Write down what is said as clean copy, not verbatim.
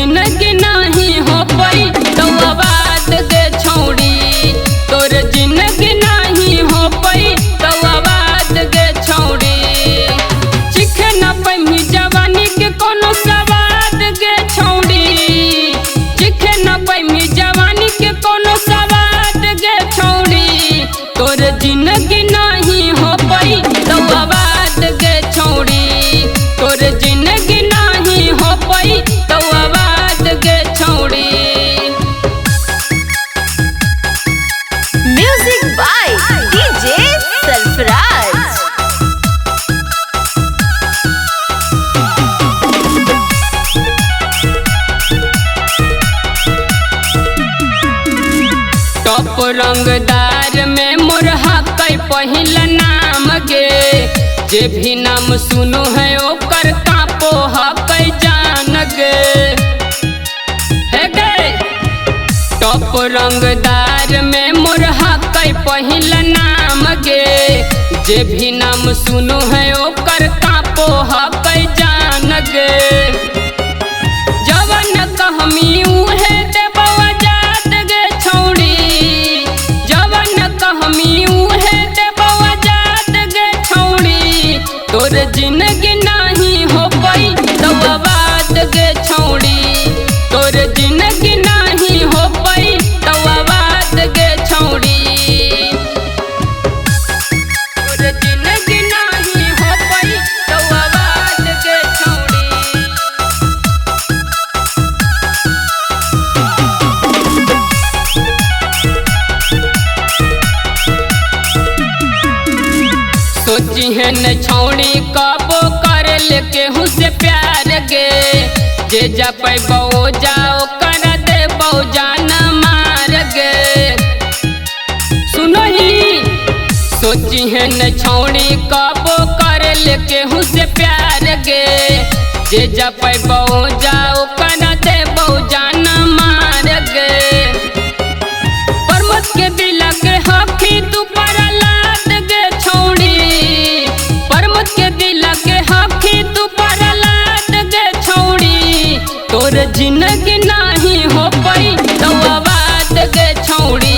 जिंदगी नहीं हो पाई तो आवाज गे छौड़ी, तोर जिंदगी नहीं हो पाई तो आवाज गे छौड़ी। चिखे न पही जवानी के कोनो सवाद गे छौड़ी, चिखे न पही जवानी के कोनो सवाद गे छौड़ी। तोर जिंदगी नहीं हो पाई तो आवाज गे छौड़ी, तोर जिंदगी नहीं हो पाई तो आवाज गे छौड़ी। Music by DJ Sarfaraz. Top रंगदार में मोरहा कई पहिल नाम गे, जे भी नाम सुनो है ओकर कापो हकई जान गे। हे गे टॉप रंगदार में मोरहा कई पहिल नाम गे, जे भी नाम सुनो है ओकर कापो हकई जान गे। जवन कहमी उहे देबो आजाद गे छौड़ी, जवन कहमी उहे देबो आजाद गे छौड़ी। तोर जिंदगी नहीं हो पाई तो आवाज गे छौड़ी, तोर जिंदगी नहीं हो पाई तो आवाज गे छौड़ी। तोर जिंदगी नहीं हो पाई तो आवाज गे छौड़ी। सोची है न छौड़ी कबो कर ले केहू से प्यार गे, जे जा पैबो जाओ कर देबो जान मार गे। सुनो ही सोची है न छौड़ी कबो कर ले केहू से प्यार गे, जे जा पैबो जाओ कर देबो जान मार गे। परमत के दिल के हकी तू पर लाद गे छौड़ी, परमत के दिल के हकी तू पर लाद गे छौड़ी। तोर जिंदगी नहीं हो पाई तो आवाज गे छौड़ी।